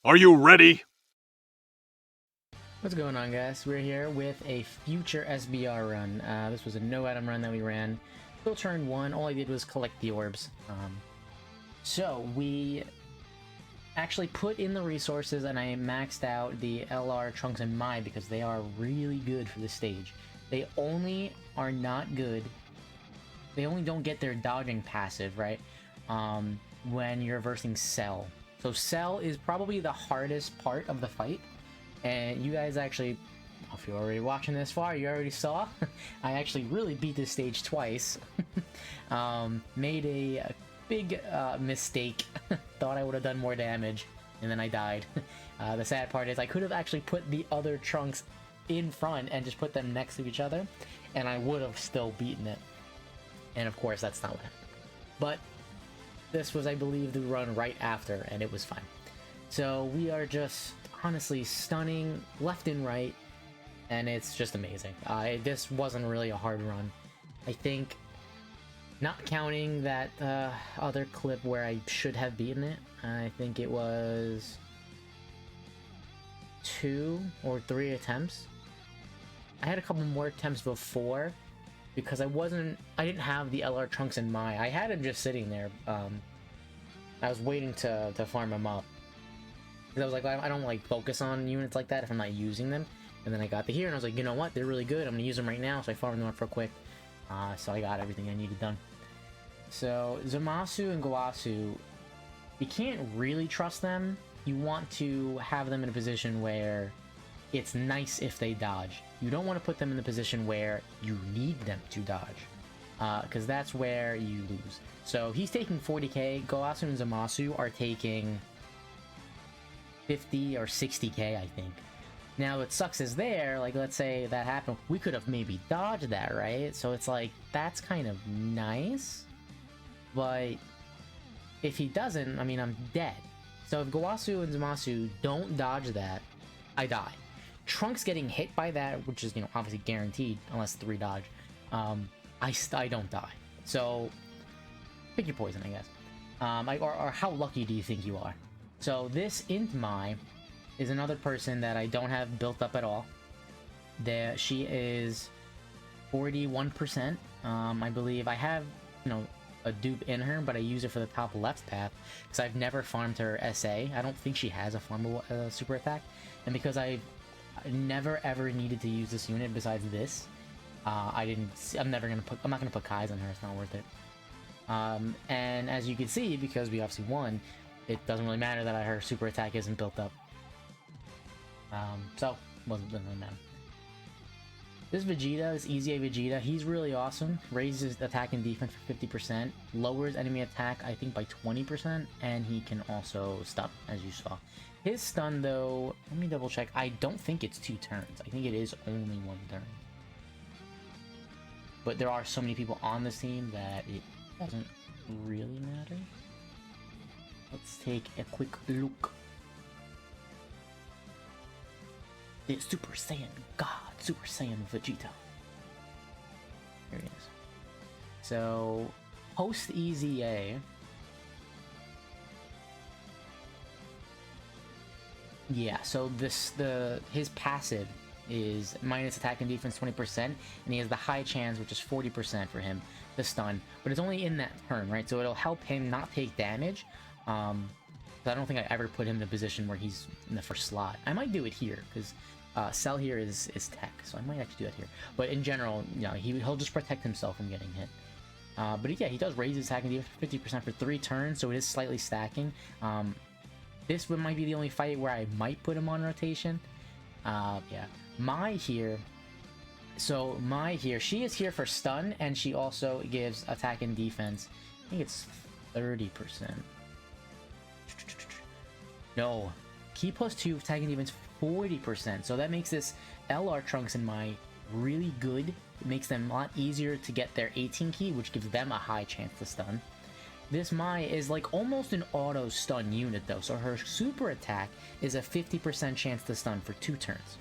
Are you ready? What's going on, guys? We're here with a future SBR run. This was a no-item run that we ran. Still turn 1, all I did was collect the orbs. So we actually put in the resources and I maxed out the LR Trunks and Mai because they are really good for this stage. They only are not good. They only don't get their dodging passive, right? When you're versing Cell. So Cell is probably the hardest part of the fight. And you guys actually, if you're already watching this far, you already saw, I actually really beat this stage twice. Made a big mistake. Thought I would have done more damage, and then I died. The sad part is I could have actually put the other Trunks in front and just put them next to each other, and I would have still beaten it. And of course, that's not what happened. But this was, I believe, the run right after, and it was fine. So we are just honestly stunning left and right, and it's just amazing. This wasn't really a hard run. I think, not counting that other clip where I should have beaten it, I think it was 2 or 3 attempts. I had a couple more attempts before because I didn't have the LR Trunks in Mai. I had him just sitting there. I was waiting to farm him up. I was like, I don't like focus on units like that if I'm not using them. And then I got to here and I was like, you know what? They're really good. I'm gonna use them right now. So I farmed them up real quick. So I got everything I needed done. So Zamasu and Gowasu, you can't really trust them. You want to have them in a position where it's nice if they dodge. You don't want to put them in the position where you need them to dodge. Because that's where you lose. So he's taking 40k. Gowasu and Zamasu are taking 50 or 60k, I think. Now, what sucks is like, let's say that happened, we could have maybe dodged that, right? So it's like, that's kind of nice, but if he doesn't, I mean, I'm dead. So if Gowasu and Zamasu don't dodge that, I die. Trunks getting hit by that, which is, obviously guaranteed, unless 3 dodge, I don't die. So, pick your poison, I guess. Or how lucky do you think you are? So this Int Mai is another person that I don't have built up at all. She is 41%. I believe I have, a dupe in her, but I use it for the top left path because I've never farmed her SA. I don't think she has a farmable super attack, and because I've never ever needed to use this unit besides this, I'm not gonna put Kai's on her. It's not worth it. And as you can see, because we obviously won, it doesn't really matter that her super attack isn't built up. So, doesn't really matter. This Vegeta, this Easy A Vegeta, he's really awesome. Raises attack and defense for 50%, lowers enemy attack, I think, by 20%, and he can also stun, as you saw. His stun, though, let me double check. I don't think it's 2 turns. I think it is only 1 turn. But there are so many people on this team that it doesn't really matter. Let's take a quick look. The Super Saiyan God, Super Saiyan Vegeta. Here he is. So, post EZA. Yeah, so his passive is minus attack and defense 20%, and he has the high chance, which is 40% for him, to stun. But it's only in that turn, right? So it'll help him not take damage. I don't think I ever put him in a position where he's in the first slot. I might do it here, because Cell here is tech, so I might actually do that here. But in general, he'll just protect himself from getting hit. But yeah, he does raise his attack and defense 50% for 3 turns, so it is slightly stacking. This might be the only fight where I might put him on rotation. Yeah. Mai here, she is here for stun, and she also gives attack and defense. I think it's 30%. No. Key plus 2, attack and defense 40%. So that makes this LR Trunks and Mai really good. It makes them a lot easier to get their 18 key, which gives them a high chance to stun. This Mai is like almost an auto stun unit though, so her super attack is a 50% chance to stun for 2 turns.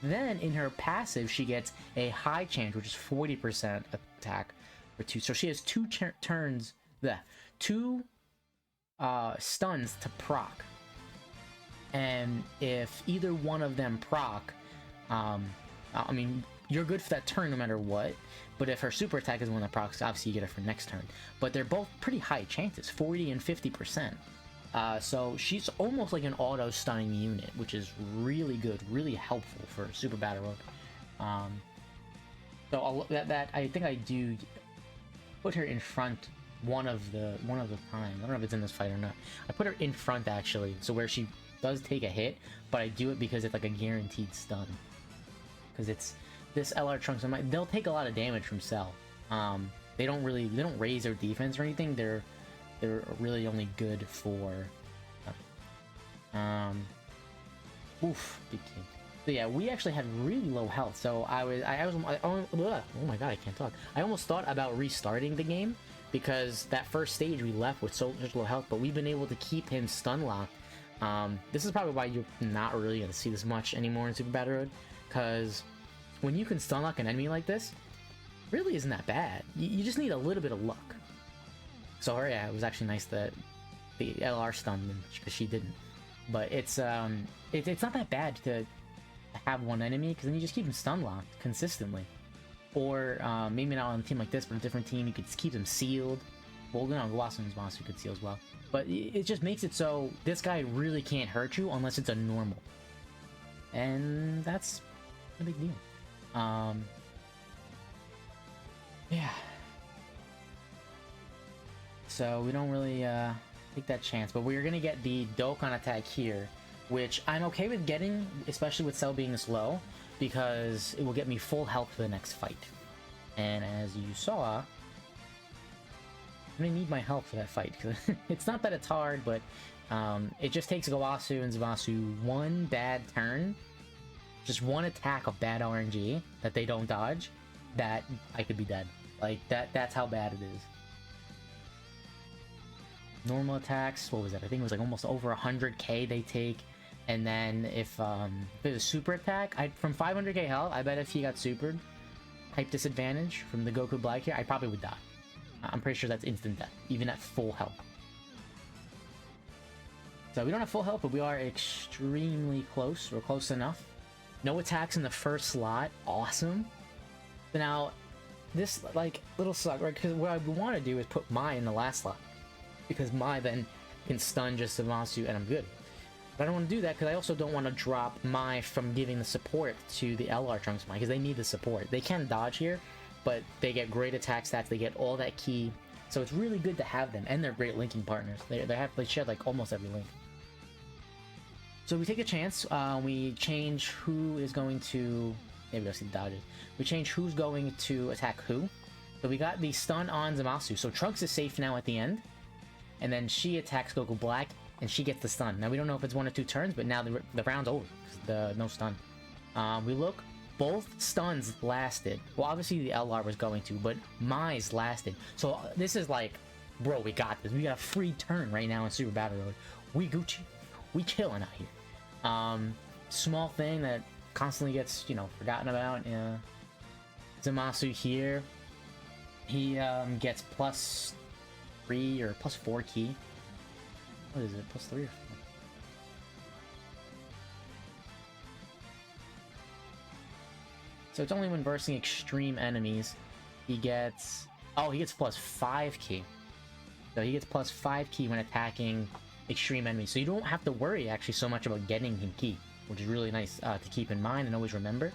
Then in her passive, she gets a high chance, which is 40% attack for 2. So she has 2 stuns to proc. and if either one of them proc, I mean, you're good for that turn no matter what, but if her super attack is the one that procs, obviously you get her for next turn. But they're both pretty high chances, 40 and 50%. So she's almost like an auto stunning unit, which is really good, really helpful for Super Battle Road. So I think I do put her in front one of the times. I don't know if it's in this fight or not. I put her in front actually, so where she does take a hit, but I do it because it's like a guaranteed stun. Because it's this LR Trunks, they'll take a lot of damage from Cell. They don't raise their defense or anything. They're really only good for oof, big king. So yeah, we actually had really low health. So oh my god, I can't talk. I almost thought about restarting the game because that first stage we left with such low health, but we've been able to keep him stun locked. This is probably why you're not really gonna see this much anymore in Super Battle Road, because when you can stun lock an enemy like this, really isn't that bad. You just need a little bit of luck. So yeah, it was actually nice that the LR stunned because she didn't. But it's not that bad to have one enemy, because then you just keep them stun locked consistently. Or maybe not on a team like this, but a different team, you could just keep them sealed. Well, no, Wassum's monster could seal as well. But it just makes it so this guy really can't hurt you unless it's a normal. And that's a big deal. Yeah. So we don't really take that chance, but we're gonna get the Dokkan attack here, which I'm okay with getting, especially with Cell being this low, because it will get me full health for the next fight. And as you saw, I'm gonna need my health for that fight, because it's not that it's hard, but it just takes Gowasu and Zamasu one bad turn, just one attack of bad RNG that they don't dodge, that I could be dead. Like, that's how bad it is. Normal attacks, what was that? I think it was like almost over 100k they take. And then if it was a super attack, from 500k health, I bet if he got supered, type disadvantage from the Goku Black here, I probably would die. I'm pretty sure that's instant death, even at full health. So we don't have full health, but we are extremely close. We're close enough. No attacks in the first slot. Awesome. So now, this, like, little suck, right? Because what I want to do is put Mai in the last slot. Because Mai then can stun just Zamasu and I'm good. But I don't want to do that because I also don't want to drop Mai from giving the support to the LR Trunks Mai, because they need the support. They can dodge here, but they get great attack stats, they get all that ki, so it's really good to have them, and they're great linking partners. They share like almost every link. So we take a chance, we change who is going to, maybe I'll see the dodges. We change who's going to attack who. So we got the stun on Zamasu, so Trunks is safe now at the end. And then she attacks Goku Black, and she gets the stun. Now we don't know if it's 1 or 2 turns, but now the round's over, because no stun. We look, both stuns lasted. Well, obviously the LR was going to, but Mai's lasted. So this is like, bro, we got this. We got a free turn right now in Super Battle Road. We Gucci. We chilling out here. Small thing that constantly gets, forgotten about. Zamasu here, he gets +3 or +4 ki. What is it? +3 or 4? So it's only when versing extreme enemies. He gets... Oh, he gets +5 ki. So he gets +5 ki when attacking extreme enemies. So you don't have to worry actually so much about getting him ki, which is really nice to keep in mind and always remember.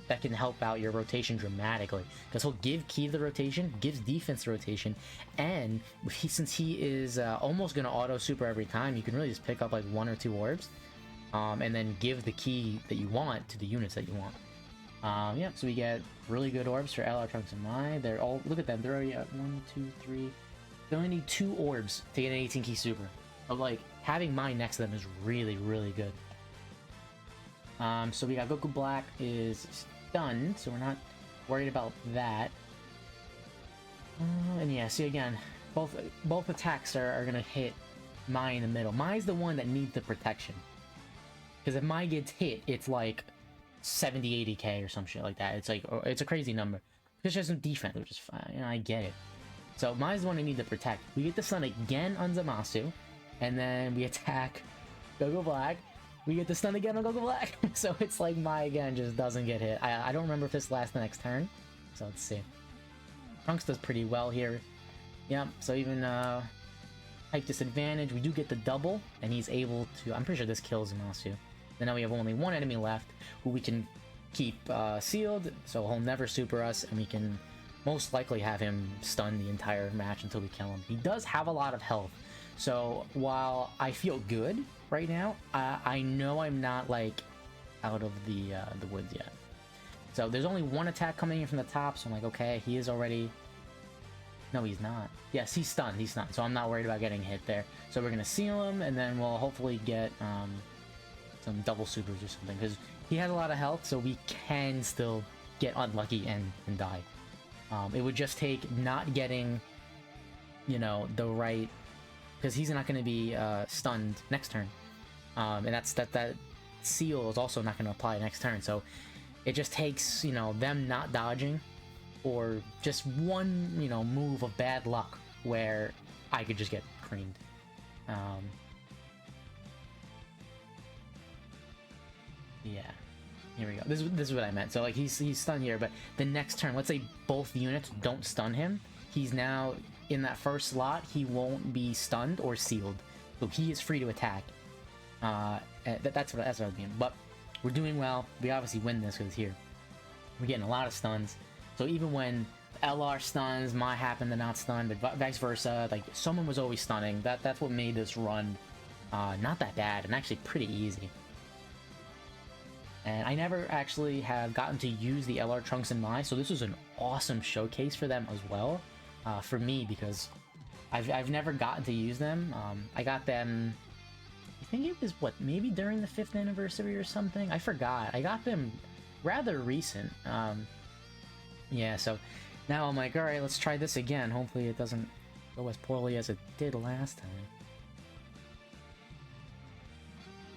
That can help out your rotation dramatically, because he'll give ki the rotation, gives defense the rotation, and since he is almost going to auto super every time, you can really just pick up like 1 or 2 orbs, and then give the ki that you want to the units that you want. Yeah, so we get really good orbs for LR Trunks and Mai. They're all, look at them, they're already at 1, 2, 3. They only need 2 orbs to get an 18 ki super. But like, having Mai next to them is really, really good. So we got Goku Black is stunned, so we're not worried about that. And yeah, see again, both attacks are gonna hit Mai in the middle. Mai's the one that needs the protection. Because if Mai gets hit, it's like 70, 80k or some shit like that. It's like, it's a crazy number. Because she has some defense, which is fine, I get it. So Mai's the one I need to protect. We get the stun again on Zamasu, and then we attack Go Black. We get the stun again on Go Black. So it's like my again just doesn't get hit. I don't remember if this lasts the next turn. So let's see. Trunks does pretty well here. Yep, so even type disadvantage, we do get the double, and he's able to... I'm pretty sure this kills Masu. And now we have only one enemy left, who we can keep sealed, so he'll never super us, and we can most likely have him stun the entire match until we kill him. He does have a lot of health, so while I feel good right now, I know I'm not, like, out of the woods yet. So there's only one attack coming in from the top, so I'm like, okay, he is already... No, he's not. Yes, he's stunned, so I'm not worried about getting hit there. So we're gonna seal him, and then we'll hopefully get some double supers or something, because he has a lot of health, so we can still get unlucky and die. It would just take not getting, you know, the right... Because he's not going to be stunned next turn. And that seal is also not going to apply next turn, so it just takes, you know, them not dodging, or just one, you know, move of bad luck where I could just get creamed. Yeah, here we go. This is what I meant. So like he's stunned here, but the next turn, let's say both units don't stun him, he's now in that first slot. He won't be stunned or sealed, so he is free to attack. That's what I mean. But we're doing well. We obviously win this because here we're getting a lot of stuns. So even when LR stuns, might happen to not stun, but vice versa, like someone was always stunning. That's what made this run not that bad and actually pretty easy. And I never actually have gotten to use the LR Trunks in my, so this was an awesome showcase for them as well, for me, because I've never gotten to use them. I got them, I think it was, what, maybe during the 5th anniversary or something? I forgot. I got them rather recent. Yeah, so now I'm like, alright, let's try this again. Hopefully it doesn't go as poorly as it did last time.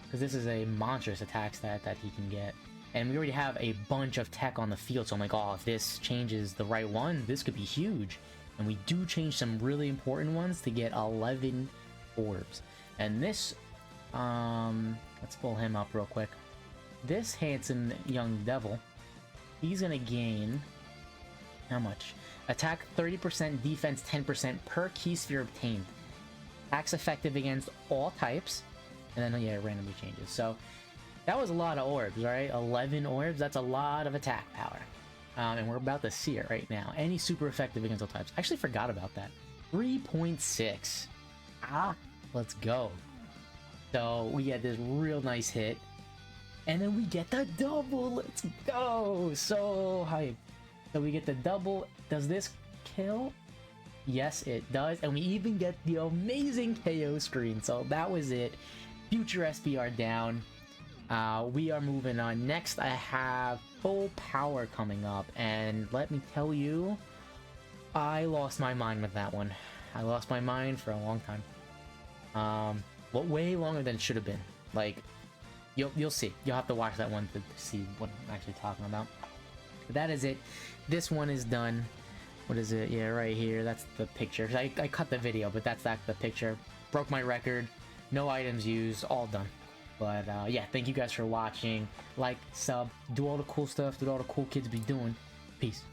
Because this is a monstrous attack stat that he can get. And we already have a bunch of tech on the field, so I'm like, oh, if this changes the right one, this could be huge. And we do change some really important ones to get 11 orbs. And this, let's pull him up real quick. This handsome young devil, he's gonna gain, how much? Attack 30%, defense 10% per key sphere obtained. Attacks effective against all types. And then, yeah, it randomly changes. So, that was a lot of orbs, right? 11 orbs, that's a lot of attack power. And we're about to see it right now. Any super effective against all types. I actually forgot about that. 3.6. Ah, let's go. So, we get this real nice hit. And then we get the double. Let's go. So hype. So, we get the double. Does this kill? Yes, it does. And we even get the amazing KO screen. So, that was it. Future SBR down. We are moving on. Next, I have Full Power coming up, and let me tell you, I lost my mind with that one. I lost my mind for a long time. But way longer than it should have been. Like, you'll see. You'll have to watch that one to see what I'm actually talking about. But that is it. This one is done. What is it? Yeah, right here. That's the picture. I cut the video, but that's the picture. Broke my record. No items used, all done. But yeah, thank you guys for watching. Like, sub, do all the cool stuff that all the cool kids be doing. Peace.